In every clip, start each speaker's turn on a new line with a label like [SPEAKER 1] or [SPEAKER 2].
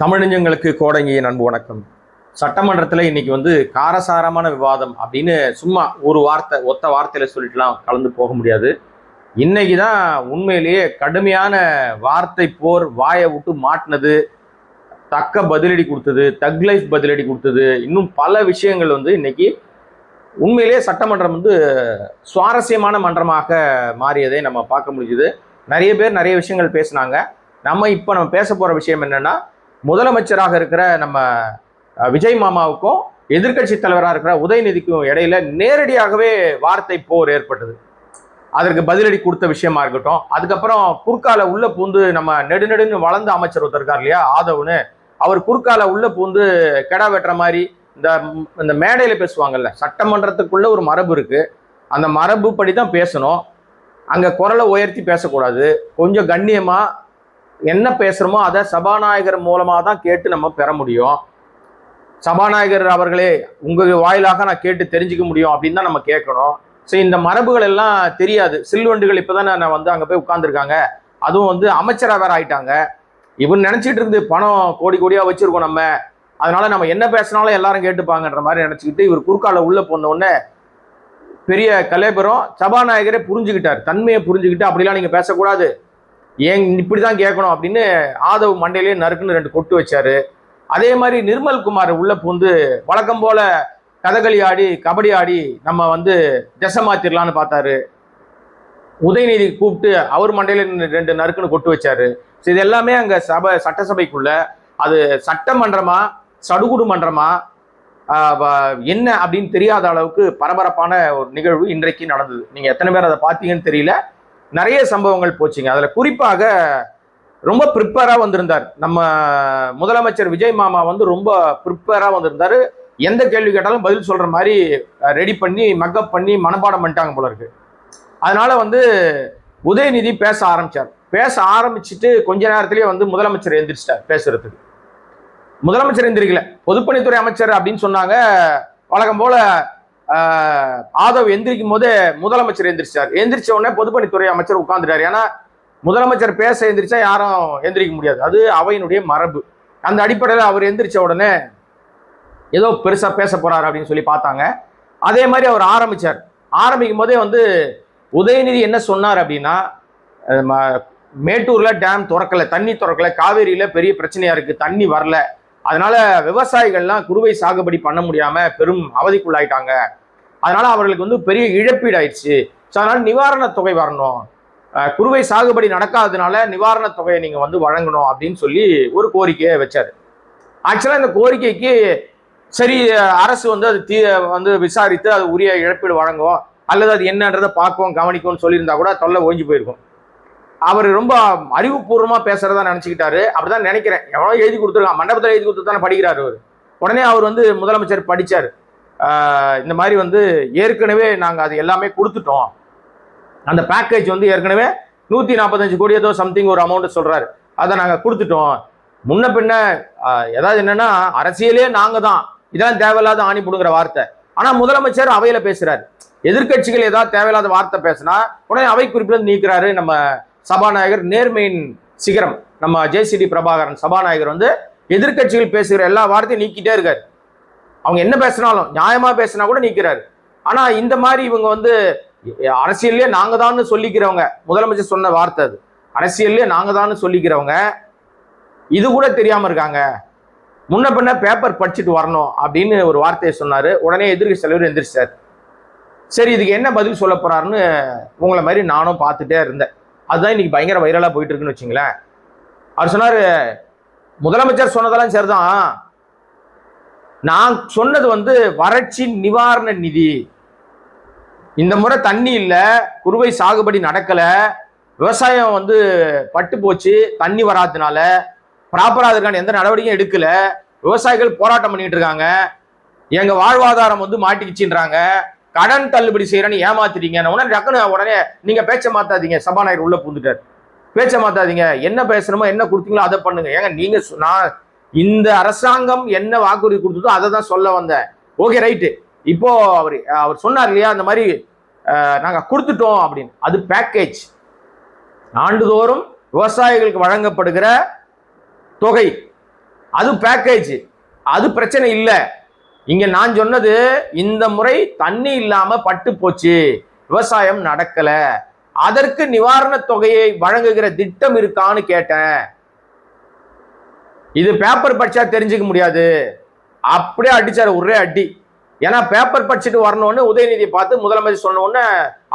[SPEAKER 1] தமிழஞ்சங்களுக்கு கோடங்கியின் அன்பு வணக்கம். சட்டமன்றத்தில் இன்னைக்கு காரசாரமான விவாதம் அப்படின்னு சும்மா ஒரு வார்த்தை ஒத்த வார்த்தையில சொல்லிட்டுலாம் கலந்து போக முடியாது. இன்னைக்கு தான் உண்மையிலேயே கடுமையான வார்த்தை போர், வாயை விட்டு மாட்டினது, தக்க பதிலடி கொடுத்தது, தக் லைஃப் பதிலடி கொடுத்தது, இன்னும் பல விஷயங்கள் இன்னைக்கு உண்மையிலேயே சட்டமன்றம் சுவாரஸ்யமான மன்றமாக மாறியதை நம்ம பார்க்க முடியுது. நிறைய பேர் நிறைய விஷயங்கள் பேசினாங்க. இப்போ நம்ம பேச போற விஷயம் என்னன்னா, முதலமைச்சராக இருக்கிற நம்ம விஜய் மாமாவுக்கும் எதிர்கட்சி தலைவராக இருக்கிற உதயநிதிக்கும் இடையில நேரடியாகவே வார்த்தை போர் ஏற்பட்டது. அதற்கு பதிலடி கொடுத்த விஷயமா இருக்கட்டும். அதுக்கப்புறம் குறுக்கால உள்ள பூந்து நம்ம நெடுநெடுன்னு வளர்ந்த அமைச்சர் ஒருத்தர் இருக்கார் இல்லையா, ஆதவ்னு, அவர் குறுக்கால உள்ள பூந்து கெடா வெட்டுற மாதிரி இந்த மேடையில பேசுவாங்கல்ல, சட்டமன்றத்துக்குள்ள ஒரு மரபு இருக்கு. அந்த மரபு படி தான் பேசணும். அங்க குரலை உயர்த்தி பேசக்கூடாது. கொஞ்சம் கண்ணியமா என்ன பேசுறோமோ அதை சபாநாயகர் மூலமா தான் கேட்டு நம்ம பெற முடியும். சபாநாயகர் அவர்களே உங்க வாயிலாக நான் கேட்டு தெரிஞ்சுக்க முடியும் அப்படின்னு தான் நம்ம கேட்கணும். சரி, இந்த மரபுகள் எல்லாம் தெரியாது. சில்வண்டுகள் இப்பதான் நான் அங்க போய் உட்கார்ந்துருக்காங்க. அதுவும் அமைச்சரா வேற ஆயிட்டாங்க. இவன் நினைச்சிட்டு இருந்து பணம் கோடி கோடியா வச்சிருக்கோம் நம்ம, அதனால நம்ம என்ன பேசினாலும் எல்லாரும் கேட்டுப்பாங்கன்ற மாதிரி நினைச்சுக்கிட்டு இவர் குறுக்கால உள்ள போன உடனே பெரிய கலேபரம் சபாநாயகரே புரிஞ்சுக்கிட்டார், தன்மையை புரிஞ்சுக்கிட்டு அப்படிலாம் நீங்க பேசக்கூடாது, ஏன் இப்படிதான் கேட்கணும் அப்படின்னு ஆதவ் மண்டையிலேயே நறுக்குன்னு 2 கொட்டு வச்சாரு. அதே மாதிரி நிர்மல் குமார் உள்ள பூந்து வழக்கம் போல கதகளி ஆடி கபடி ஆடி நம்ம திசை மாத்திரலான்னு பார்த்தாரு. உதயநிதி கூப்பிட்டு அவர் மண்டையில 2 நறுக்குன்னு கொட்டு வச்சாரு. இது எல்லாமே அங்க சட்டசபைக்குள்ள அது சட்டமன்றமா சடுகுடு மன்றமா என்ன அப்படின்னு தெரியாத அளவுக்கு பரபரப்பான ஒரு நிகழ்வு இன்றைக்கு நடந்தது. நீங்க எத்தனை பேர் அதை பார்த்தீங்கன்னு தெரியல. நிறைய சம்பவங்கள் போச்சுங்க. அதுல குறிப்பாக ரொம்ப ப்ரிப்பேரா வந்திருந்தார் நம்ம முதலமைச்சர் விஜய் மாமா. ரொம்ப ப்ரிப்பேரா வந்திருந்தாரு. எந்த கேள்வி கேட்டாலும் பதில் சொல்ற மாதிரி ரெடி பண்ணி மக்கப் பண்ணி மனப்பாடம் பண்ணிட்டாங்க போல இருக்கு. அதனால உதயநிதி பேச ஆரம்பிச்சார். பேச ஆரம்பிச்சுட்டு கொஞ்ச நேரத்திலேயே முதலமைச்சர் எந்திரிச்சிட்டார் பேசுறதுக்கு. முதலமைச்சர் எந்திரிக்கல, பொதுப்பணித்துறை அமைச்சர் அப்படின்னு சொன்னாங்க. வழக்கம் போல ஆதவ் எந்திரிக்கும் போதே முதலமைச்சர் எந்திரிச்சார். எந்திரிச்ச உடனே பொதுப்பணித்துறை அமைச்சர் உட்கார்ந்துட்டார். ஏன்னா முதலமைச்சர் பேச எந்திரிச்சா யாரும் எந்திரிக்க முடியாது, அது அவையினுடைய மரபு. அந்த அடிப்படையில் அவர் எந்திரிச்ச உடனே ஏதோ பெருசா பேச போறாரு அப்படின்னு சொல்லி பார்த்தாங்க. அதே மாதிரி அவர் ஆரம்பிச்சார். ஆரம்பிக்கும் போதே உதயநிதி என்ன சொன்னார் அப்படின்னா, மேட்டூர்ல டேம் திறக்கல, தண்ணி திறக்கல, காவேரியில பெரிய பிரச்சனையா இருக்கு, தண்ணி வரல, அதனால விவசாயிகள்லாம் குறுவை சாகுபடி பண்ண முடியாம பெரும் அவதிக்குள்ளாயிட்டாங்க, அதனால அவர்களுக்கு பெரிய இழப்பீடு ஆயிடுச்சு, அதனால நிவாரண தொகை வரணும், குறுவை சாகுபடி நடக்காததுனால நிவாரண தொகையை நீங்க வழங்கணும் அப்படின்னு சொல்லி ஒரு கோரிக்கையை வச்சாரு. ஆக்சுவலா இந்த கோரிக்கைக்கு சரி அரசு அது விசாரித்து அது உரிய இழப்பீடு வழங்கும் அல்லது அது என்னன்றதை பார்க்கும் கவனிக்கும்னு சொல்லியிருந்தா கூட தொல்லை ஓஞ்சி போயிருக்கும். அவர் ரொம்ப அறிவுபூர்வமா பேசுறதா நினைச்சுக்கிட்டாரு. அப்படிதான் நினைக்கிறேன். எவ்வளோ எழுதி கொடுத்துருக்கான், மண்டபத்தில் எழுதி கொடுத்து தானே படிக்கிறாரு அவர். உடனே அவர் முதலமைச்சர் படிச்சாரு. இந்த மாதிரி ஏற்கனவே நாங்கள் அது எல்லாமே கொடுத்துட்டோம், அந்த பேக்கேஜ் ஏற்கனவே 145 கோடி ஏதோ சம்திங் ஒரு அமௌண்ட் சொல்றாரு, அதை நாங்கள் கொடுத்துட்டோம். முன்ன பின்ன ஏதாவது என்னன்னா அரசியலே நாங்க தான், இதெல்லாம் தேவையில்லாத ஆணி புடுங்கிற வார்த்தை. ஆனா முதலமைச்சர் அவையில பேசுறாரு. எதிர்கட்சிகள் ஏதாவது தேவையில்லாத வார்த்தை பேசினா உடனே அவை குறிப்பில் நீக்கிறாரு நம்ம சபாநாயகர். நேர்மையின் சிகரம் நம்ம ஜேசிடி பிரபாகரன் சபாநாயகர் எதிர்கட்சிகள் பேசுகிற எல்லா வார்த்தையும் நீக்கிட்டே இருக்காரு. அவங்க என்ன பேசினாலும் நியாயமா பேசினா கூட நீக்கிறாரு. ஆனா இந்த மாதிரி இவங்க அரசியல்லே நாங்க தான் சொல்லிக்கிறவங்க, முதலமைச்சர் சொன்ன வார்த்தை அது, அரசியல்லே நாங்க தான் சொல்லிக்கிறவங்க இது கூட தெரியாம இருக்காங்க, முன்ன பின்ன பேப்பர் படிச்சுட்டு வரணும் அப்படின்னு ஒரு வார்த்தையை சொன்னாரு. உடனே எதிர்கட்சி தலைவர் எந்திரிச்சார். சரி, இதுக்கு என்ன பதில் சொல்ல போறாருன்னு உங்களை மாதிரி நானும் பார்த்துட்டே இருந்தேன். அதுதான் இன்னைக்கு பயங்கர வைரலா போயிட்டு இருக்குன்னு வச்சுங்களேன். அவர் சொன்னாரு, முதலமைச்சர் சொன்னதெல்லாம் சரிதான், நான் சொன்னது வறட்சி நிவாரண நிதி, இந்த முறை தண்ணி இல்ல, குறுவை சாகுபடி நடக்கல, விவசாயம் பட்டு போச்சு, தண்ணி வராதனால ப்ராப்பரா அதுக்கான எந்த நடவடிக்கையும் எடுக்கல, விவசாயிகள் போராட்டம் பண்ணிட்டு இருக்காங்க, எங்க வாழ்வாதாரம் மாட்டிக்கிச்சுன்றாங்க, கடன் தள்ளுபடி செய்யறேன்னு ஏமாத்திட்டீங்க. உடனே நீங்க பேச்ச மாத்தாதீங்க, சபாநாயகர் உள்ள பூந்துட்டார். பேச்ச மாத்தாதீங்க, என்ன பேசணுமோ என்ன கொடுத்தீங்களோ அதை பண்ணுங்க. ஏங்க நீங்க நான் இந்த அரசாங்கம் என்ன வாக்குறுதி கொடுத்ததோ அதை தான் சொல்ல வந்தேன். Okay right. இப்போ அவர் சொன்னார் இல்லையா, அந்த மாதிரி நாங்க கொடுத்துட்டோம் அப்படின்னு, அது பேக்கேஜ். ஆண்டுதோறும் விவசாயிகளுக்கு வழங்கப்படுகிற தொகை அது பேக்கேஜ், அது பிரச்சனை இல்லை. இங்க நான் சொன்னது இந்த முறை தண்ணி இல்லாம பட்டு போச்சு, விவசாயம் நடக்கல, அதற்கு நிவாரண தொகையை வழங்குகிற திட்டம் இருக்கான்னு கேட்டேன். இது பேப்பர் படிச்சா தெரிஞ்சுக்க முடியாது, அப்படியே அடிச்சாரு ஒரே அடி. ஏன்னா பேப்பர் படிச்சுட்டு வரணும்னு உதயநிதியை பார்த்து முதலமைச்சர் சொன்ன உடனே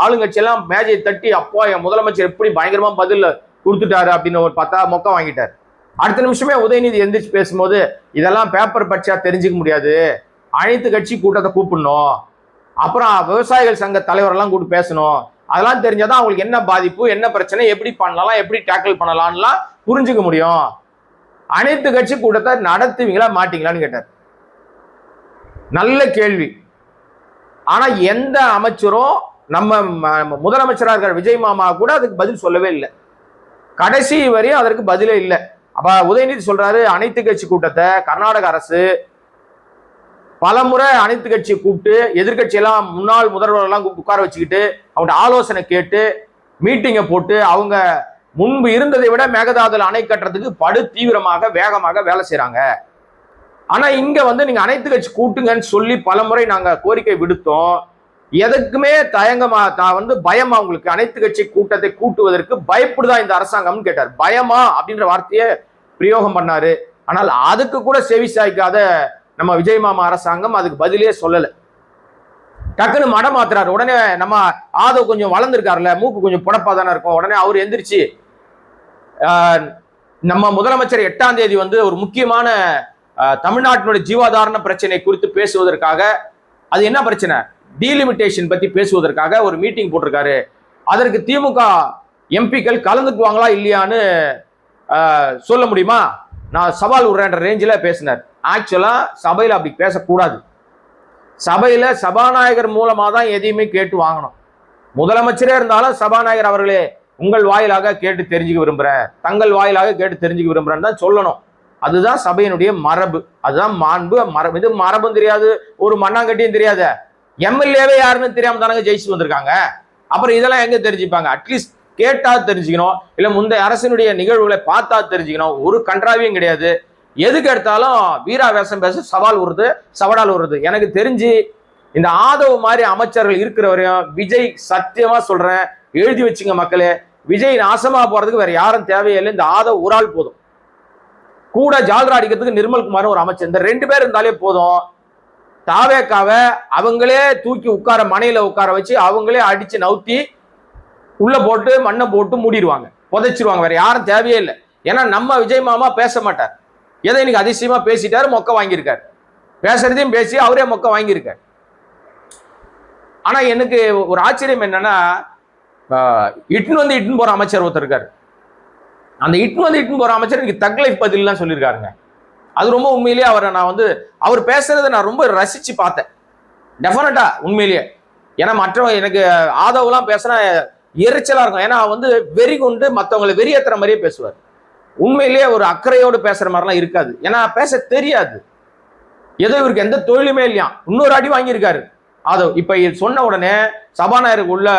[SPEAKER 1] ஆளுங்கட்சி எல்லாம் மேஜை தட்டி, அப்போ என் முதலமைச்சர் எப்படி பயங்கரமா பதில் கொடுத்துட்டாரு அப்படின்னு ஒரு பார்த்தா மொக்க வாங்கிட்டார். அடுத்த நிமிஷமே உதயநிதி எந்திரிச்சு பேசும்போது, இதெல்லாம் பேப்பர் படிச்சா தெரிஞ்சுக்க முடியாது, அனைத்து கட்சி கூட்டத்தை கூப்பிடணும், அப்புறம் விவசாயிகள் சங்க தலைவரெல்லாம் கூப்பிட்டு பேசணும், அதெல்லாம் தெரிஞ்சாதான் அவங்களுக்கு என்ன பாதிப்பு, என்ன பிரச்சனை, எப்படி பண்ணலாம், எப்படி டேக்கிள் பண்ணலாம்லாம் புரிஞ்சுக்க முடியும். அனைத்து கட்சி கூட்டத்தை நடத்துவீங்களா மாட்டீங்களான்னு கேட்டார். நல்ல கேள்வி. ஆனா எந்த அமைச்சரும், நம்ம முதலமைச்சராக இருக்கிற விஜய் மாமா கூட அதுக்கு பதில் சொல்லவே இல்லை. கடைசி வரையும் அதற்கு பதிலே இல்லை. அப்ப உதயநிதி சொல்றாரு, அனைத்து கட்சி கூட்டத்தை கர்நாடக அரசு பலமுறை அனைத்து கட்சி கூப்பிட்டு, எதிர்கட்சி எல்லாம் முன்னாள் முதல்வர் எல்லாம் உட்கார வச்சுக்கிட்டு அவங்க ஆலோசனை கேட்டு மீட்டிங்கை போட்டு அவங்க முன்பு இருந்ததை விட மேகதாதுல அணை கட்டுறதுக்கு படு தீவிரமாக வேகமாக வேலை செய்யறாங்க. ஆனா இங்க நீங்க அனைத்து கட்சி கூட்டுங்கன்னு சொல்லி பலமுறை நாங்க கோரிக்கை விடுத்தோம். எதுக்குமே தயங்கமா பயமா உங்களுக்கு அனைத்து கட்சி கூட்டத்தை கூட்டுவதற்கு பயப்படுதா இந்த அரசாங்கம்னு கேட்டார். பயமா அப்படின்ற வார்த்தையை பிரயோகம் பண்ணாரு. ஆனால் அதுக்கு கூட செவி சாய்க்காத நம்ம விஜய் மாமா அரசாங்கம் அதுக்கு பதிலே சொல்லல. டக்குன்னு மடம் மாத்துறாரு. உடனே நம்ம ஆதவ் கொஞ்சம் வளர்ந்துருக்காருல்ல, மூக்கு கொஞ்சம் புடப்பா தானே இருக்கும், உடனே அவர் எந்திரிச்சு நம்ம முதலமைச்சர் 8ஆம் தேதி ஒரு முக்கியமான தமிழ்நாட்டினுடைய ஜீவாதாரண பிரச்சனை குறித்து பேசுவதற்காக, அது என்ன பிரச்சனை, டீலிமிட்டேஷன் பத்தி பேசுவதற்காக ஒரு மீட்டிங் போட்டிருக்காரு. அதற்கு திமுக எம்பிக்கள் கலந்துக்குவாங்களா இல்லையான்னு சொல்ல முடியுமா, நான் சவால் விடுறேன்ற ரேஞ்சில் பேசினார். ஆக்சுவலா சபையில் அப்படி பேசக்கூடாது. சபையில சபாநாயகர் மூலமா தான் எதையுமே கேட்டு வாங்கணும். முதலமைச்சரே இருந்தாலும் சபாநாயகர் அவர்களே உங்கள் வாயிலாக கேட்டு தெரிஞ்சுக்க விரும்புறேன், தங்கள் வாயிலாக கேட்டு தெரிஞ்சுக்க விரும்புறேன்னு தான் சொல்லணும். அதுதான் சபையினுடைய மரபு, அதுதான் மாண்பு. மரபு இது மரபும் தெரியாது, ஒரு மண்ணாங்கட்டியும் தெரியாத எம்எல்ஏவே யாருன்னு தெரியாம தானங்க ஜெயிச்சு வந்திருக்காங்க. அப்புறம் இதெல்லாம் எங்க தெரிஞ்சுப்பாங்க? அட்லீஸ்ட் கேட்டா தெரிஞ்சுக்கணும், இல்ல முந்தைய அரசினுடைய நிகழ்வுகளை பார்த்தா தெரிஞ்சுக்கணும். ஒரு கன்றாவியும் கிடையாது. எதுக்கு எடுத்தாலும் வீரா வேஷம் பேச சவால் வருது, சவடால் வருது. எனக்கு தெரிஞ்சு இந்த ஆதவ் மாதிரி அமைச்சர்கள் இருக்கிற வரையும் விஜய், சத்தியமா சொல்றேன், எழுதி வச்சுங்க மக்களே, விஜய் நாசமா போறதுக்கு வேற யாரும் தேவையில்லை. இந்த ஆதவ் ஒரு ஆள் போதும். கூட ஜால்ரா அடிக்கிறதுக்கு நிர்மல்குமார் ஒரு அமைச்சர், இந்த 2 பேர் இருந்தாலே போதும். தாவேக்காவை அவங்களே தூக்கி உட்கார மனையில உட்கார வச்சு அவங்களே அடிச்சு நவுத்தி உள்ள போட்டு மண்ணை போட்டு மூடிடுவாங்க, புதைச்சிருவாங்க. வேற யாரும் தேவையே இல்லை. ஏன்னா நம்ம விஜய் மாமா பேச மாட்டார். எதை இன்னைக்கு அதிசயமா பேசிட்டாரு, மொக்க வாங்கியிருக்காரு. பேசுறதையும் பேசி அவரே மொக்க வாங்கியிருக்காரு. ஆனா எனக்கு ஒரு ஆச்சரியம் என்னன்னா, இட்டுன்னு போற அமைச்சர் ஒருத்தர் இருக்காரு. அந்த இட்டுன்னு போற அமைச்சர் எனக்கு தக் லைஃப் பதிலாம் சொல்லியிருக்காருங்க. அது ரொம்ப உண்மையிலேயே அவரை நான் அவர் பேசுறதை நான் ரொம்ப ரசிச்சு பார்த்தேன். டெஃபினட்டா உண்மையிலேயே. ஏன்னா எனக்கு ஆதவெல்லாம் பேசினா எரிச்சலா இருக்கும். ஏன்னா வெறி கொண்டு மற்றவங்களை வெறியேற்றுற மாதிரியே பேசுவார். உண்மையிலேயே ஒரு அக்கறையோடு பேசுற மாதிரிலாம் இருக்காது. ஏன்னா பேச தெரியாது, ஏதோ இவருக்கு எந்த தொழிலுமே இல்லையா. இன்னொரு அடி வாங்கியிருக்காரு ஆதவ். இப்ப சொன்ன உடனே சபாநாயகருக்கு உள்ள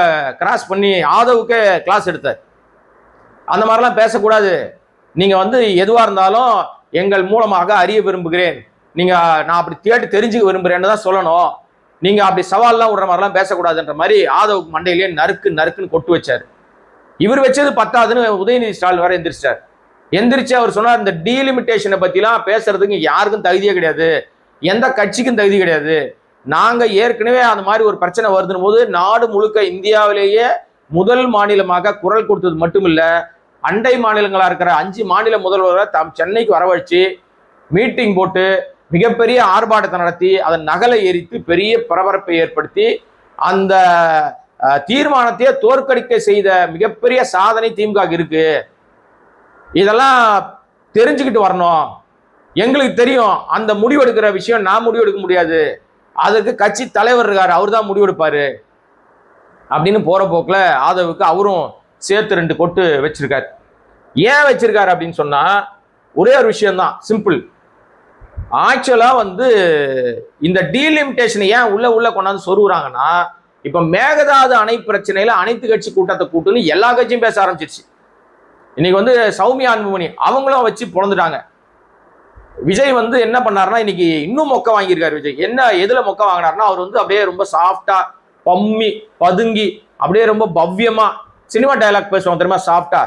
[SPEAKER 1] கிராஸ் பண்ணி ஆதவுக்கே கிளாஸ் எடுத்தார். அந்த மாதிரிலாம் பேசக்கூடாது, நீங்க எதுவா இருந்தாலும் எங்கள் மூலமாக அறிய விரும்புகிறேன், நீங்க நான் அப்படி கேட்டு தெரிஞ்சுக்க விரும்புறேன்னு தான் சொல்லணும், நீங்க அப்படி சவால்லாம் விடுற மாதிரிலாம் பேசக்கூடாதுன்ற மாதிரி ஆதவுக்கு மண்டையிலேயே நறுக்குன்னு கொட்டு வச்சாரு. இவர் வச்சது பத்தாதுன்னு உதயநிதி ஸ்டாலின் வேற எந்திரிச்சு அவர் சொன்னார், இந்த டீலிமிட்டேஷனை பத்திலாம் பேசுறதுக்கு யாருக்கும் தகுதியே கிடையாது, எந்த கட்சிக்கும் தகுதி கிடையாது. நாங்க ஏற்கனவே அந்த மாதிரி ஒரு பிரச்சனை வருதுன்னு போது நாடு முழுக்க இந்தியாவிலேயே முதல் மாநிலமாக குரல் கொடுத்தது மட்டுமில்ல, அண்டை மாநிலங்களா இருக்கிற 5 மாநில முதல்வரை சென்னைக்கு வரவழைச்சு மீட்டிங் போட்டு மிகப்பெரிய ஆர்ப்பாட்டத்தை நடத்தி அதன் நகலை எரித்து பெரிய பரபரப்பை ஏற்படுத்தி அந்த தீர்மானத்தையே தோற்கடிக்க செய்த மிகப்பெரிய சாதனை திமுக இருக்கு. இதெல்லாம் தெரிஞ்சுக்கிட்டு வரணும். எங்களுக்கு தெரியும் அந்த முடிவெடுக்கிற விஷயம் நான் முடிவெடுக்க முடியாது, அதற்கு கட்சி தலைவர் இருக்காரு, அவர் தான் முடிவெடுப்பாரு அப்படின்னு போற போக்குல ஆதவுக்கு அவரும் சேர்த்து 2 கொட்டு வச்சிருக்காரு. ஏன் வச்சிருக்காரு அப்படின்னு சொன்னா ஒரே ஒரு விஷயம் தான், சிம்பிள். ஆக்சுவலா இந்த டீலிமிட்டேஷனை ஏன் உள்ள கொண்டாந்து சொருகுறாங்கன்னா, இப்ப மேகதாது அணை பிரச்சனையில அனைத்து கட்சி கூட்டத்தை கூட்டுன்னு எல்லா கட்சியும் பேச ஆரம்பிச்சிருச்சு. இன்னைக்கு சௌமியா அன்புமணி அவங்களும் வச்சு பொழந்துட்டாங்க. விஜய் வந்து என்ன பண்ணாருன்னா இன்னைக்கு இன்னும் மொக்க வாங்கியிருக்காரு. விஜய் என்ன எதுல மொக்க வாங்கினாருன்னா, அவர் வந்து அப்படியே ரொம்ப சாஃப்டா பம்மி பதுங்கி அப்படியே ரொம்ப பவ்யமா சினிமா டயலாக் பேசுவாங்க தெரியுமா, சாஃப்டா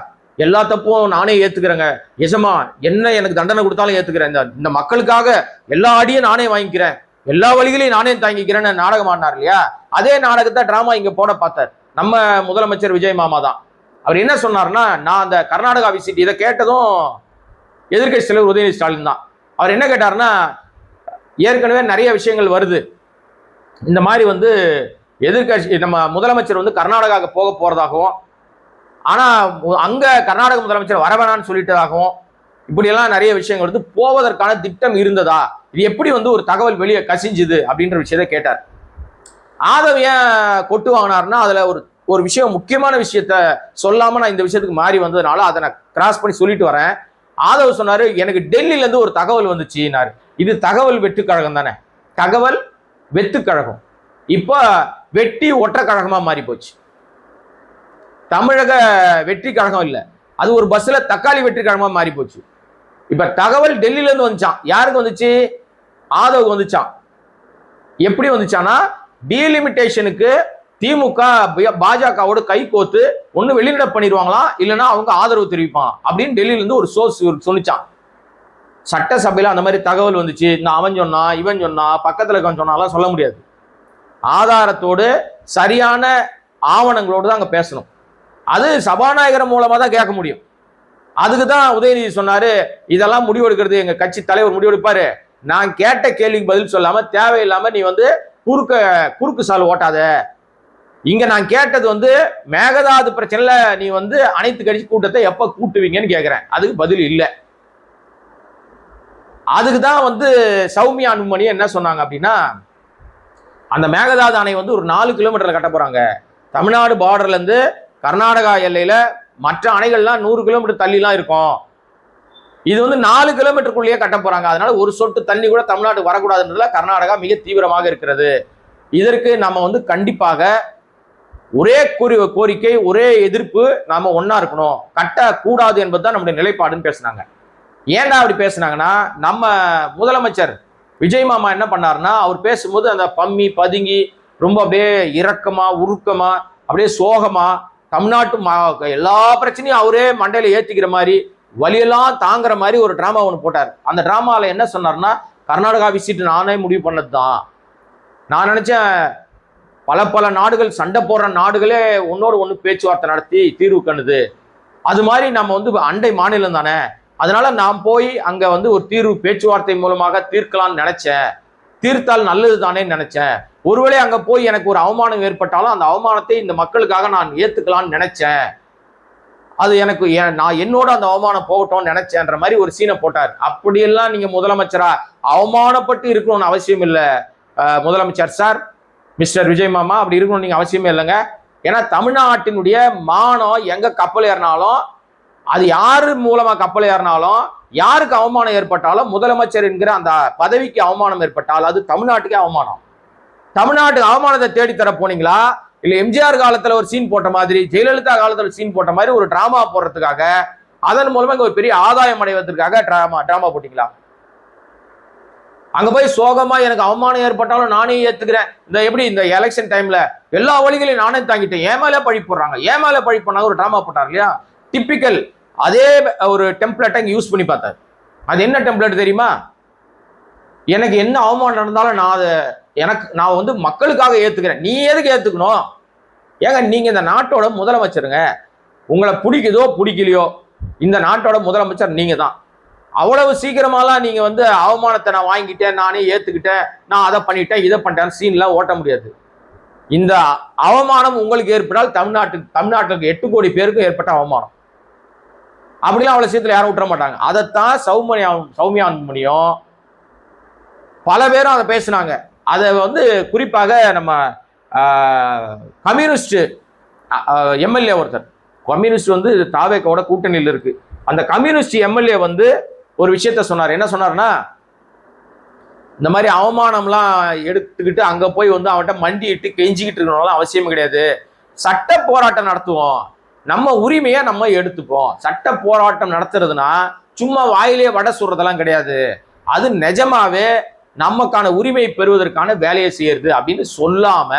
[SPEAKER 1] எல்லா தப்பும் நானே ஏத்துக்கிறேங்க, எஜமா என்ன எனக்கு தண்டனை கொடுத்தாலும் ஏத்துக்கிறேன், இந்த மக்களுக்காக எல்லா அடியும் நானே வாங்கிக்கிறேன், எல்லா வழிகளையும் நானே தாங்கிக்கிறேன்னு நாடகம் ஆடினார் இல்லையா. அதே நாடகத்தை டிராமா இங்க போட பார்த்தார் நம்ம முதலமைச்சர் விஜய் மாமா தான். அவர் என்ன சொன்னார்னா, நான் அந்த கர்நாடகா விசிட் இதை கேட்டதும் எதிர்கட்சி தலைவர் உதயநிதி ஸ்டாலின் தான். அவர் என்ன கேட்டாருன்னா, ஏற்கனவே நிறைய விஷயங்கள் வருது, இந்த மாதிரி வந்து எதிர்கட்சி நம்ம முதலமைச்சர் வந்து கர்நாடகாவுக்கு போக போறதாகவும், ஆனா அங்க கர்நாடக முதலமைச்சர் வரவேணான்னு சொல்லிட்டதாகவும், இப்படியெல்லாம் நிறைய விஷயங்கள் வந்து போவதற்கான திட்டம் இருந்ததா, இது எப்படி வந்து ஒரு தகவல் வெளியே கசிஞ்சுது அப்படின்ற விஷயத்த கேட்டார். ஆதவ் ஏன் கொட்டு வாங்கினார்னா, அதுல ஒரு விஷயம், முக்கியமான விஷயத்த சொல்லாம நான் இந்த விஷயத்துக்கு மாறி வந்ததுனால அதை நான் கிராஸ் பண்ணி சொல்லிட்டு வரேன். ஆதவ் சொன்னாரு, எனக்கு டெல்லியில இருந்து ஒரு தகவல் வந்துச்சுன்னாரு. இது தகவல் வெட்டு கழகம் தானே, தகவல் வெத்து கழகம். இப்ப வெட்டி ஒற்ற கழகமா மாறி போச்சு. தமிழக வெற்றி கழகம் இல்ல, அது ஒரு பஸ்ல தக்காளி வெற்றி கழகமா மாறி போச்சு. இப்ப தகவல் டெல்லியில இருந்து வந்துச்சான். யாருக்கு வந்துச்சு? ஆதவ் வந்துச்சான். எப்படி வந்துச்சானா, டீலிமிட்டேஷனுக்கு திமுக பாஜகவோட கை கோத்து ஒண்ணு வெளிநட பண்ணிடுவாங்களாம், இல்லைன்னா அவங்க ஆதரவு தெரிவிப்பாங்க அப்படின்னு டெல்லியில இருந்து ஒரு சோர்ஸ் சொல்லிச்சான். சட்டசபையில அந்த மாதிரி தகவல் வந்துச்சு. நான் அவன் சொன்னா இவன் சொன்னா பக்கத்துல இருக்கவன் சொன்னாலாம் சொல்ல முடியாது. ஆதாரத்தோடு சரியான ஆவணங்களோடு தான் அங்க பேசணும். அது சபாநாயகர் மூலமா தான் கேட்க முடியும். அதுக்கு தான் உதயநிதி சொன்னாரு, இதெல்லாம் முடிவெடுக்கிறது எங்க கட்சி தலைவர் முடிவெடுப்பாரு, நான் கேட்ட கேள்விக்கு பதில் சொல்லாம தேவையில்லாம நீ வந்து குறுக்கு சால் ஓட்டாத, இங்க நான் கேட்டது வந்து மேகதாது பிரச்சனைல நீ வந்து அனைத்து கட்சி கூட்டத்தை எப்ப கூட்டுவீங்கன்னு கேட்கிறேன், அதுக்கு பதில் இல்லை. அதுக்கு தான் வந்து சௌமியா அன்புமணி என்ன சொன்னாங்க அப்படின்னா, அந்த மேகதாது அணை வந்து ஒரு 4 கிலோமீட்டர்ல கட்ட போறாங்க. தமிழ்நாடு பார்டர்ல இருந்து கர்நாடகா எல்லையில மற்ற அணைகள்லாம் 100 கிலோமீட்டர் தள்ளிலாம் இருக்கும். இது வந்து 4 கிலோமீட்டருக்குள்ளேயே கட்ட போறாங்க. அதனால ஒரு சொட்டு தண்ணி கூட தமிழ்நாட்டுக்கு வரக்கூடாதுன்றதுல கர்நாடகா மிக தீவிரமாக இருக்கிறது. இதற்கு நம்ம வந்து கண்டிப்பாக ஒரே கோரிக்கை, ஒரே எதிர்ப்பு, நாம ஒன்னா இருக்கணும், கட்டக்கூடாது என்பதுதான் நம்முடைய நிலைப்பாடுன்னு பேசினாங்க. ஏன்டா அப்படி பேசினாங்கன்னா, நம்ம முதலமைச்சர் விஜய் மாமா என்ன பண்ணாருன்னா, அவர் பேசும்போது அந்த பம்மி பதுங்கி ரொம்ப அப்படியே இரக்கமா உருக்கமா அப்படியே சோகமா தமிழ்நாட்டு எல்லா பிரச்சனையும் அவரே மண்டையில ஏத்திக்கிற மாதிரி வலியெல்லாம் தாங்குற மாதிரி ஒரு டிராமா ஒன்று போட்டார். அந்த டிராமாவில் என்ன சொன்னார்னா, கர்நாடகா விசிட் நானே முடிவு பண்ணது தான். நான் நினைச்சேன் பல நாடுகள், சண்டை போடுற நாடுகளே ஒன்னோடு ஒன்று பேச்சுவார்த்தை நடத்தி தீர்வு கண்டுது, அது மாதிரி நம்ம வந்து அண்டை மாநிலம் தானே, அதனால நான் போய் அங்க வந்து ஒரு தீர்வு பேச்சுவார்த்தை மூலமாக தீர்க்கலாம்னு நினைச்சேன், தீர்த்தால் நல்லது தானே நினைச்சேன். ஒருவேளை அங்க போய் எனக்கு ஒரு அவமானம் ஏற்பட்டாலும் அந்த அவமானத்தை இந்த மக்களுக்காக நான் ஏத்துக்கலாம்னு நினைச்சேன், அது எனக்கு நான் என்னோட அந்த அவமானம் போகட்டும்னு நினைச்சேன்ற மாதிரி ஒரு சீனை போட்டார். அப்படியெல்லாம் நீங்க முதலமைச்சரா அவமானப்பட்டு இருக்கணும்னு அவசியம் இல்லை முதலமைச்சர் சார், மிஸ்டர் விஜய் மாமா, அப்படி இருக்கணும் நீங்க அவசியமே இல்லைங்க. ஏன்னா தமிழ்நாட்டினுடைய மானம் எங்க கப்பல் ஏறினாலும், அது யாரு மூலமா கப்பல் ஏறினாலும், யாருக்கு அவமானம் ஏற்பட்டாலும், முதலமைச்சர் என்கிற அந்த பதவிக்கு அவமானம் ஏற்பட்டால் அது தமிழ்நாட்டுக்கே அவமானம். தமிழ்நாட்டுக்கு அவமானத்தை தேடித்தர போனீங்களா, இல்ல எம்ஜிஆர் காலத்துல ஒரு சீன் போட்ட மாதிரி, ஜெயலலிதா காலத்துல சீன் போட்ட மாதிரி ஒரு டிராமா போடுறதுக்காக, அதன் மூலமா இங்க ஒரு பெரிய ஆதாயம் அடைவதற்காக டிராமா போட்டீங்களா? அங்க போய் சோகமா எனக்கு அவமானம் ஏற்பட்டாலும் நானே ஏத்துக்கிறேன், இந்த எப்படி இந்த எலெக்ஷன் டைம்ல எல்லா வழிகளையும் நானே தாங்கிட்டேன், ஏமாலே பழி போடுறாங்க, ஏமாலே பழி பண்ணாங்க, ஒரு டிராமா போட்டார் இல்லையா, டிப்பிக்கல். அதே ஒரு டெம்ப்ளேட்டை யூஸ் பண்ணி பார்த்தார். அது என்ன டெம்ப்ளேட் தெரியுமா? எனக்கு என்ன அவமானம் நடந்தாலும் நான் வந்து மக்களுக்காக ஏத்துக்கிறேன், நீ எதுக்கு ஏத்துக்கணும்? ஏங்க நீங்க இந்த நாட்டோட முதலமைச்சருங்க, உங்களை பிடிக்குதோ பிடிக்கலையோ இந்த நாட்டோட முதலமைச்சர் நீங்க தான். அவ்வளவு சீக்கிரமாலாம் நீங்க வந்து அவமானத்தை நான் வாங்கிட்டேன், நானே ஏத்துக்கிட்டேன், நான் அதை பண்ணிட்டேன் இதை பண்ணிட்டேன் சீன்லாம் ஓட்ட முடியாது. இந்த அவமானம் உங்களுக்கு ஏற்பட்டால் தமிழ்நாட்டுக்கு 8 கோடி பேருக்கும் ஏற்பட்ட அவமானம். அப்படிலாம் அவ்வளவு சீக்கிரம் யாரும் விட்டுற மாட்டாங்க. அதைத்தான் சௌமியா அன்புமணியும் பல பேரும் அதை பேசினாங்க. அதை வந்து குறிப்பாக நம்ம கம்யூனிஸ்ட் எம்எல்ஏ ஒருத்தர், கம்யூனிஸ்ட் வந்து தாவேக்கோட கூட்டணியில் இருக்கு, அந்த கம்யூனிஸ்ட் எம்எல்ஏ வந்து ஒரு விஷயத்த சொன்னார். என்ன சொன்னார்னா, இந்த மாதிரி அவமானம்லாம் எடுத்துக்கிட்டு அங்க போய் வந்து அவன்கிட்ட மண்டிட்டு கெஞ்சிக்கிட்டு இருக்கணும் அவசியம் கிடையாது, சட்ட போராட்டம் நடத்துவோம், நம்ம உரிமையை நம்ம எடுத்துப்போம். சட்ட போராட்டம் நடத்துறதுனா சும்மா வாயிலே வடை சுடுறதெல்லாம் கிடையாது, அது நிஜமாவே நமக்கான உரிமை பெறுவதற்கான வேலையை செய்யறது அப்படின்னு சொல்லாம,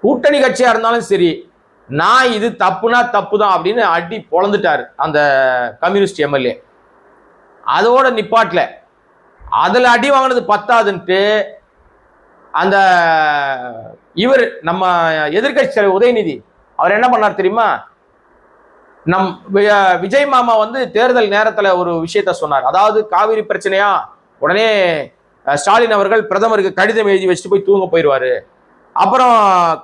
[SPEAKER 1] கூட்டணி கட்சியா இருந்தாலும் சரி, நான் இது தப்புனா தப்பு தான் அப்படின்னு அடி பொழந்துட்டாரு அந்த கம்யூனிஸ்ட் எம்எல்ஏ. அதோட நிப்பாட்டல, அதுல அடி வாங்கினது பத்தாதுன்ட்டு அந்த இவர் நம்ம எதிர்கட்சி தலைவர் உதயநிதி அவர் என்ன பண்ணார் தெரியுமா? நம் விஜய் மாமா வந்து தேர்தல் நேரத்துல ஒரு விஷயத்த சொன்னார். அதாவது காவிரி பிரச்சனையா, உடனே ஸ்டாலின் அவர்கள் பிரதமருக்கு கடிதம் எழுதி வச்சுட்டு போய் தூங்க போயிடுவாரு. அப்புறம்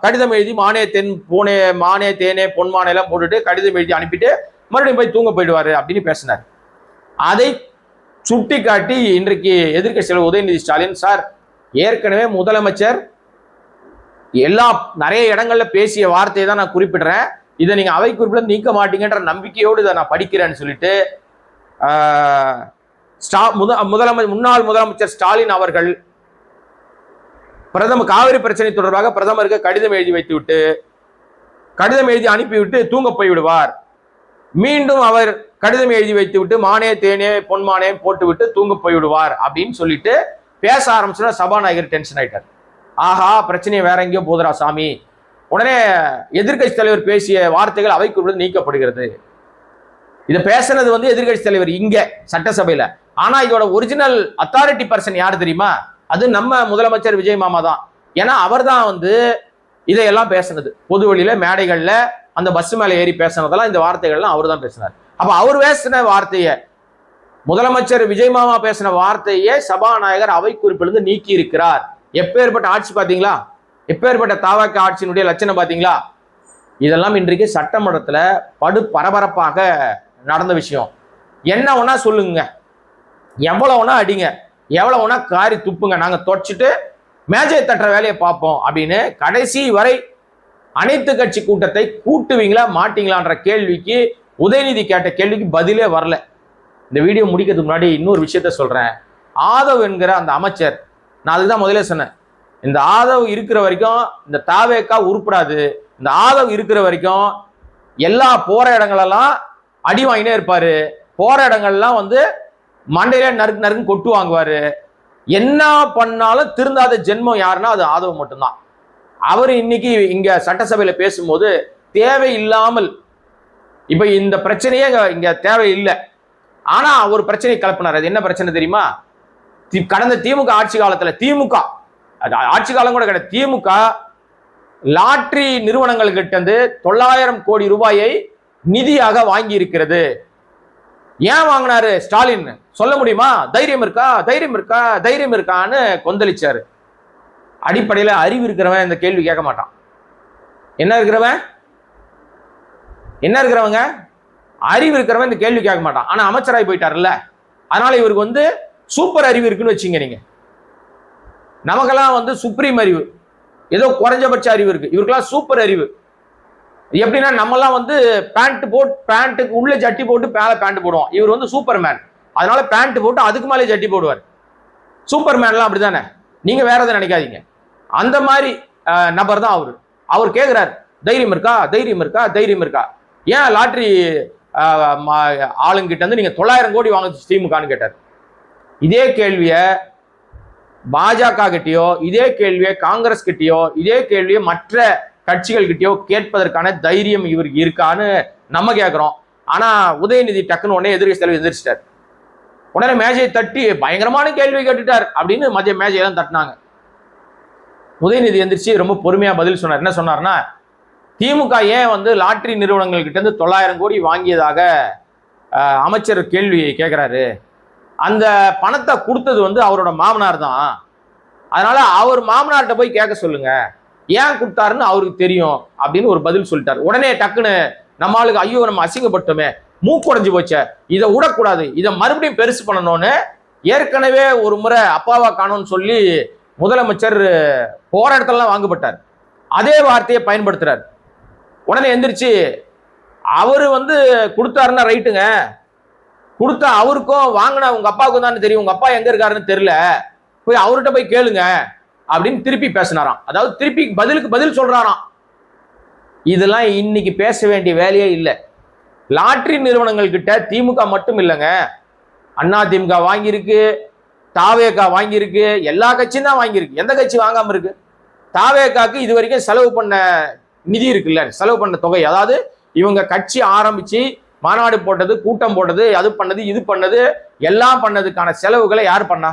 [SPEAKER 1] கடிதம் எழுதி மானே தென் பூனே மானே தேனே பொன்மானே எல்லாம் போட்டுட்டு கடிதம் எழுதி அனுப்பிட்டு மறுபடியும் போய் தூங்க போயிடுவாரு அப்படின்னு பேசினார். அதை சுட்டி காட்டி இன்றைக்கு எதிர்க்கட்சி தலைவர் உதயநிதி ஸ்டாலின், சார் ஏற்கனவே முதலமைச்சர் நிறைய இடங்கள்ல பேசிய வார்த்தையை தான் நான் குறிப்பிடுறேன், இதை நீங்க அவை குறிப்பில் நீக்க மாட்டீங்கன்ற நம்பிக்கையோடு இதை நான் படிக்கிறேன்னு சொல்லிட்டு முன்னாள் முதலமைச்சர் ஸ்டாலின் அவர்கள் காவிரி பிரச்சனை தொடர்பாக பிரதமருக்கு கடிதம் எழுதி வைத்துவிட்டு கடிதம் எழுதி அனுப்பிவிட்டு தூங்க போய்விடுவார். மீண்டும் அவர் கடிதம் எழுதி வைத்து விட்டு மானே தேனே பொன்மானே போட்டு விட்டு தூங்க போய்விடுவார் அப்படின்னு சொல்லிட்டு பேச ஆரம்பிச்சுன்னா சபாநாயகர் டென்ஷன் ஆயிட்டார். ஆஹா, பிரச்சனையை வேற எங்கேயோ போதுரா சாமி. உடனே எதிர்கட்சி தலைவர் பேசிய வார்த்தைகள் அவைக்குள் நீக்கப்படுகிறது. இதை பேசினது வந்து எதிர்கட்சி தலைவர் இங்க சட்டசபையில. ஆனா இதோட ஒரிஜினல் அத்தாரிட்டி பர்சன் யார் தெரியுமா? அது நம்ம முதலமைச்சர் விஜய் மாமா தான். ஏன்னா அவர் தான் வந்து இதையெல்லாம் பேசினது. பொது வழியில மேடைகள்ல அந்த பஸ் மேல ஏறி பேசினதெல்லாம் இந்த வார்த்தைகள்லாம் அவர் தான் பேசினார். அப்ப அவர் பேசின வார்த்தையை, முதலமைச்சர் விஜய் மாமா பேசின வார்த்தையை சபாநாயகர் அவை குறிப்பிலிருந்து நீக்கி இருக்கிறார். எப்பேற்பட்ட ஆட்சி பாத்தீங்களா? எப்பேற்பட்ட தாவக ஆட்சியினுடைய லட்சணம் பாத்தீங்களா? இதெல்லாம் இன்றைக்கு சட்டமன்றத்துல படு பரபரப்பாக நடந்த விஷயம். என்ன வேணா சொல்லுங்க, எவ்வளவு வேணா அடிங்க, எவ்வளவு வேணா காரி துப்புங்க, நாங்க தொடச்சிட்டு மேஜை தட்டுற வேலையை பார்ப்போம் அப்படின்னு கடைசி வரை அனைத்து கட்சி கூட்டத்தை கூட்டுவீங்களா மாட்டீங்களான்ற கேள்விக்கு உதயநிதி கேட்ட கேள்விக்கு பதிலே வரல. இந்த வீடியோ முடிக்கிறதுக்கு முன்னாடி இன்னொரு விஷயத்த சொல்றேன். ஆதவ் என்கிற அந்த அமைச்சர், நான் அதுதான் முதலே சொன்னேன், இந்த ஆதவ் இருக்கிற வரைக்கும் இந்த தாவேக்கா உருப்படாது. இந்த ஆதவ் இருக்கிற வரைக்கும் எல்லா போற இடங்களெல்லாம் அடி வாங்கினே இருப்பாரு. போற இடங்கள்லாம் வந்து மண்டையில நறுக்கு நறுக்கு கொட்டு வாங்குவாரு. என்ன பண்ணாலும் திருந்தாத ஜென்மம் யாருன்னா அது ஆதவ் மட்டும்தான். அவர் இன்னைக்கு இங்க சட்டசபையில பேசும்போது தேவையில்லாமல், இப்ப இந்த பிரச்சனையே இங்க தேவையில்லை, ஆனா ஒரு பிரச்சனை கிளப்பினார். அது என்ன பிரச்சனை தெரியுமா? கடந்த திமுக ஆட்சி காலத்துல, திமுக ஆட்சி காலம் கூட கிடையாது, திமுக லாட்டரி நிறுவனங்கள் கிட்ட 900 கோடி ரூபாயை நிதியாக வாங்கி இருக்கிறது. ஏன் வாங்கினாரு ஸ்டாலின் சொல்ல முடியுமா? தைரியம் இருக்கா, தைரியம் இருக்கா, தைரியம் இருக்கான்னு கொந்தளிச்சாரு. அடிப்படையில் அறிவு இருக்கிறவன் இந்த கேள்வி கேட்க மாட்டான். என்ன இருக்கிறவங்க அறிவு இருக்கிறவன் இந்த கேள்வி கேட்க மாட்டான். ஆனா அமைச்சராகி போயிட்டாருல்ல, அதனால இவருக்கு வந்து சூப்பர் அறிவு இருக்குன்னு வச்சுங்க. நீங்க நமக்கெல்லாம் வந்து சுப்ரீம் அறிவு, ஏதோ குறைஞ்சபட்ச அறிவு இருக்கு, இவருக்கெல்லாம் சூப்பர் அறிவு. எப்படின்னா நம்மலாம் வந்து பேண்ட்டுக்கு உள்ள ஜட்டி போட்டு மேல பேண்ட் போடுவோம். இவர் வந்து சூப்பர் மேன், அதனால பேண்ட் போட்டு அதுக்கு மேலே ஜட்டி போடுவார். சூப்பர் மேன்லாம் அப்படிதானே, நீங்க வேற எதை நினைக்காதீங்க. அந்த மாதிரி நபர் தான் அவரு. அவர் கேட்கிறார், தைரியம் இருக்கா, தைரியம் இருக்கா, தைரியம் இருக்கா, ஏன் லாட்டரி ஆளுங்கிட்ட வந்து நீங்க 900 கோடி வாங்க திமுகன்னு கேட்டார். இதே கேள்விய பாஜக கிட்டயோ, இதே கேள்வியை காங்கிரஸ் கிட்டயோ, இதே கேள்வியை மற்ற கட்சிகள் கிட்டயோ கேட்பதற்கான தைரியம் இவருக்கு இருக்கான்னு நம்ம கேட்கிறோம். ஆனா உதயநிதி டக்குன்னு உடனே எதிர்க்கட்சி தலைவர் எதிர்ச்சிட்டார். உடனே மேஜையை தட்டி பயங்கரமான கேள்வி கேட்டுட்டார் அப்படின்னு மேஜையெல்லாம் தட்டினாங்க. உதயநிதி எந்திரிச்சு ரொம்ப பொறுமையா பதில் சொன்னார். என்ன சொன்னார்னா, திமுக ஏன் வந்து லாட்டரி நிறுவனங்கள் கிட்ட 900 கோடி வாங்கியதாக அமைச்சர் கேள்வி கேட்கிறாரு. அந்த பணத்தை கொடுத்தது வந்து அவரோட மாமனார் தான், அதனால அவர் மாமனார்கிட்ட போய் கேட்க சொல்லுங்க, ஏன் கொடுத்தாருன்னு அவருக்கு தெரியும் அப்படின்னு ஒரு பதில் சொல்லிட்டார். உடனே டக்குன்னு நம்ம ஆளுக்கு ஐயோ நம்ம அசிங்கப்பட்டோமே, மூக்குடைஞ்சு போச்ச, இதை விடக்கூடாது, இதை மறுபடியும் பெருசு பண்ணணும்னு ஏற்கனவே ஒரு முறை அப்பாவா காணும்னு சொல்லி முதலமைச்சர் போற இடத்துலலாம் வாங்கப்பட்டார். அதே வார்த்தையை பயன்படுத்துறார். உடனே எந்திரிச்சு அவரு வந்து கொடுத்தாருன்னா ரைட்டுங்க, கொடுத்தா அவருக்கும் வாங்கின உங்க அப்பாவுக்கும் தான் தெரியும், உங்க அப்பா எங்க இருக்காருன்னு தெரியல, போய் அவர்கிட்ட போய் கேளுங்க அப்படின்னு திருப்பி பேசினாராம். அதாவது திருப்பி பதிலுக்கு பதில் சொல்றாராம். இதெல்லாம் இன்னைக்கு பேச வேண்டிய வேலையே இல்லை. லாட்டரி நிறுவனங்கள் கிட்ட திமுக மட்டும் இல்லைங்க, அண்ணா திமுக வாங்கியிருக்கு, தாவேகா வாங்கியிருக்கு, எல்லா கட்சியும் தான் வாங்கியிருக்கு. எந்த கட்சி வாங்காம இருக்கு? தாவேகாக்கு இது வரைக்கும் செலவு பண்ண நிதி இருக்குல்ல, செலவு பண்ண தொகை, அதாவது இவங்க கட்சி ஆரம்பிச்சு மாநாடு போட்டது, கூட்டம் போட்டது, அது பண்ணது, இது பண்ணது, எல்லாம் பண்ணதுக்கான செலவுகளை யார் பண்ணா?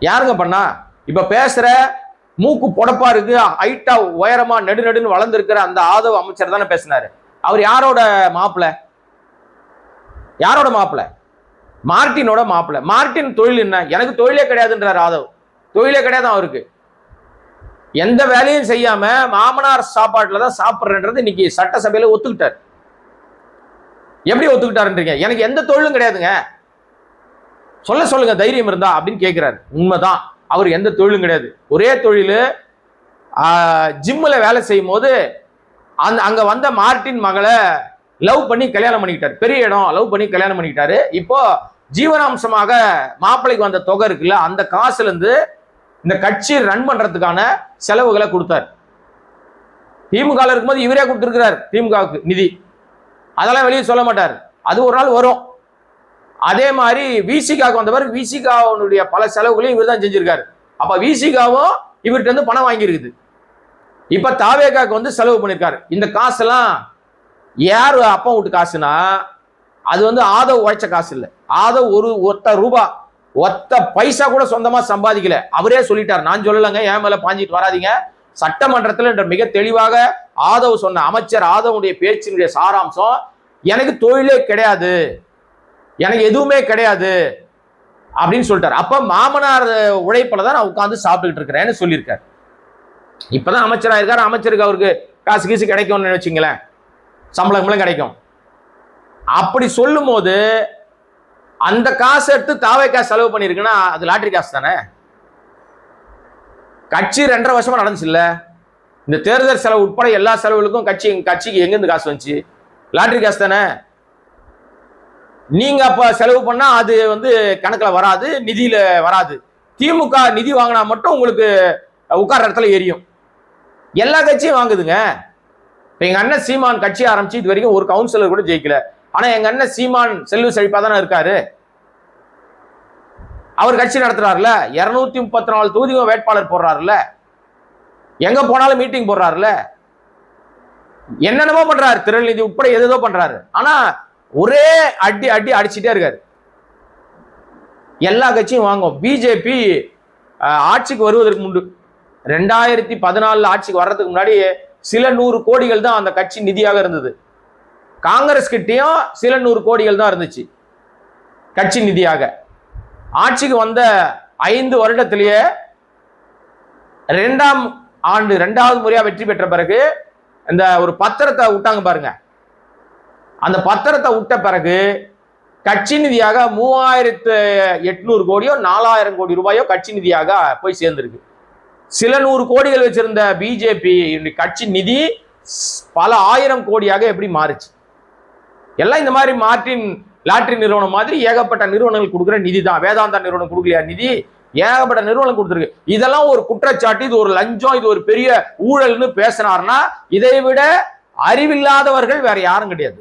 [SPEAKER 1] யாருங்க பண்ணா? இப்ப பேசுற மூக்கு பொடப்பா இருக்கு, ஹைட்டா உயரமா நெடுன்னு வளர்ந்துருக்கிற அந்த ஆதவ் அமைச்சர் தானே பேசினாரு. அவர் யாரோட மாப்பிள்ள? யாரோட மாப்பிள்ள? மார்டினோட மாப்பிள்ள. மார்டின் தொழில் என்ன? எனக்கு தொழிலே கிடையாதுன்றார் ஆதவ். தொழிலே கிடையாது அவருக்கு. எந்த வேலையும் செய்யாம மாமனார் சாப்பாட்டுல தான் சாப்பிடுறன்றது இன்னைக்கு சட்டசபையில ஒத்துக்கிட்டார். எப்படி ஒத்துக்கிட்டாருன்றீங்க? எனக்கு எந்த தொழிலும் கிடையாதுங்க, சொல்லுங்க தைரியம் இருந்தா அப்படின்னு கேட்கிறாரு. உண்மைதான், அவர் எந்த தொழிலும் கிடையாது. ஒரே தொழில், ஜிம்ல வேலை செய்யும் போது அங்க வந்த மார்டின் மகளை லவ் பண்ணி கல்யாணம் பண்ணிக்கிட்டாரு. பெரிய இடம், லவ் பண்ணி கல்யாணம் பண்ணிக்கிட்டாரு. இப்போ ஜீவனாம்சமாக மாப்பிள்ளைக்கு வந்த தொகை இருக்குல்ல, அந்த காசுல இருந்து இந்த கட்சி ரன் பண்றதுக்கான செலவுகளை கொடுத்தார். திமுக இருக்கும்போது இவரே கொடுத்திருக்கிறார் திமுகவுக்கு நிதி. அதெல்லாம் வெளியே சொல்ல மாட்டார், அது ஒரு நாள் வரும். அதே மாதிரி விசிகாவுக்கு வந்தவர், விசிகாவுடைய பல செலவுகளையும் இவர் தான் செஞ்சிருக்காரு. அப்ப விசிகாவும் இவர்கிட்ட இருந்து பணம் வாங்கியிருக்குது. இப்ப தாவேகாக்கு வந்து செலவு பண்ணிருக்காரு. இந்த காசெல்லாம் யார் அப்பா வீட்டு காசுனா, அது வந்து ஆதவ் உழைச்ச காசு இல்லை. ஆதவ் ஒத்த ரூபா, ஒத்த பைசா கூட சொந்தமா சம்பாதிக்கல. அவரே சொல்லிட்டார், நான் சொல்லலைங்க, என் மேல பாஞ்சிட்டு வராதிங்க. சட்டமன்றத்தில் மிக தெளிவாக ஆதவ் சொன்ன, அமைச்சர் ஆதவுடைய பேச்சினுடைய சாராம்சம், எனக்கு தொழிலே கிடையாது, எனக்கு எதுவுமே கிடையாது அப்படின்னு சொல்லிட்டார். அப்ப மாமனார் உழைப்புல தான் நான் உட்கார்ந்து சாப்பிட்டுக்கிட்டு இருக்கிறேன்னு சொல்லியிருக்காரு. இப்பதான் அமைச்சராக இருக்காரு. அமைச்சருக்கு அவருக்கு காசு கீசு கிடைக்கும்னு வச்சுங்களேன், சம்பளம் கிடைக்கும். அப்படி சொல்லும் போது அந்த காசு எடுத்து தாவேகா செலவு பண்ணிருக்குன்னா அது லாட்டரி காசு தானே. கட்சி 2.5 வருஷமா நடந்துச்சு இல்ல, இந்த தேர்தல் செலவு உட்பட எல்லா செலவுகளுக்கும் கட்சிக்கு எங்கிருந்து காசு வந்துச்சு? லாட்டரி காசு தானே. நீங்க அப்ப செலவு பண்ணா அது வந்து கணக்குல வராது, நிதியில வராது. திமுக நிதி வாங்கினா மட்டும் உங்களுக்கு உட்கார்ற இடத்துல எரியும். எல்லா கட்சியும் வாங்குதுங்க. எங்க அண்ணன் சீமான் கட்சி ஆரம்பிச்சு இது வரைக்கும் ஒரு கவுன்சிலர் கூட ஜெயிக்கல. ஆனா எங்க அண்ணன் சீமான் செல்வ செழிப்பா தானே இருக்காரு. அவர் கட்சி நடத்துறாருல, 234 தொகுதிக்கும் வேட்பாளர் போடுறாருல, எங்க போனாலும் மீட்டிங் போடுறாருல, என்னென்னமோ பண்றாரு, திரள்நிதி உட்பட எதோ பண்றாரு. ஆனா ஒரே அடி அடிச்சுட்டே இருக்காரு. எல்லா கட்சியும் வாங்கும். பிஜேபி ஆட்சிக்கு வருவதற்கு முன்பு 2014 ஆட்சிக்கு வர்றதுக்கு முன்னாடி சில 100 கோடிகள் தான் அந்த கட்சி நிதியாக இருந்தது. காங்கிரஸ் கிட்டையும் சில 100 கோடிகள் தான் இருந்துச்சு கட்சி நிதியாக. ஆட்சிக்கு வந்த 5 வருடத்திலேயே 2ஆம் ஆண்டு 2வது முறையா வெற்றி பெற்ற பிறகு இந்த ஒரு பத்திரத்தை விட்டாங்க பாருங்க. அந்த பத்திரத்தை விட்ட பிறகு கட்சி நிதியாக 3800 கோடியோ 4000 கோடி ரூபாயோ கட்சி நிதியாக போய் சேர்ந்திருக்கு. சில 100 கோடிகள் வச்சிருந்த பிஜேபி கட்சி நிதி பல 1000 கோடியாக எப்படி மாறுச்சு? எல்லாம் இந்த மாதிரி மார்டின் லாட்டரி நிறுவனம் மாதிரி ஏகப்பட்ட நிறுவனங்கள் கொடுக்குற நிதி தான். வேதாந்தா நிறுவனம் கொடுக்கலையா நிதி? ஏகப்பட்ட நிறுவனம் கொடுத்துருக்கு. இதெல்லாம் ஒரு குற்றச்சாட்டு, இது ஒரு லஞ்சம், இது ஒரு பெரிய ஊழல்னு பேசினார்னா இதை விட அறிவில்லாதவர்கள் வேற யாரும் கிடையாது.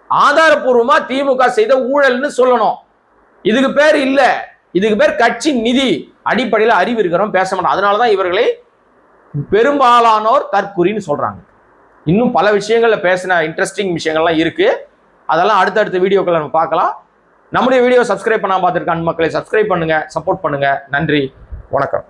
[SPEAKER 1] ஆதாரப்பூர்வமா திமுக செய்த ஊழல்னு சொல்லணும். இதுக்கு பேர் இல்ல, இதுக்கு பேர் கட்சி நிதி. அடிப்படையில் அறிவு இருக்கிறோம், பேச மாட்டோம். அதனாலதான் இவர்களை பெரும்பாலானோர் தற்குறின்னு சொல்றாங்க. இன்னும் பல விஷயங்கள்ல பேசின இன்ட்ரெஸ்டிங் விஷயங்கள்லாம் இருக்கு. அதெல்லாம் அடுத்தடுத்த வீடியோக்களை நம்ம பார்க்கலாம். நம்முடைய வீடியோ சப்ஸ்கிரைப் பண்ணாம பார்த்துருக்க மக்களை சப்ஸ்கிரைப் பண்ணுங்க, சப்போர்ட் பண்ணுங்க. நன்றி, வணக்கம்.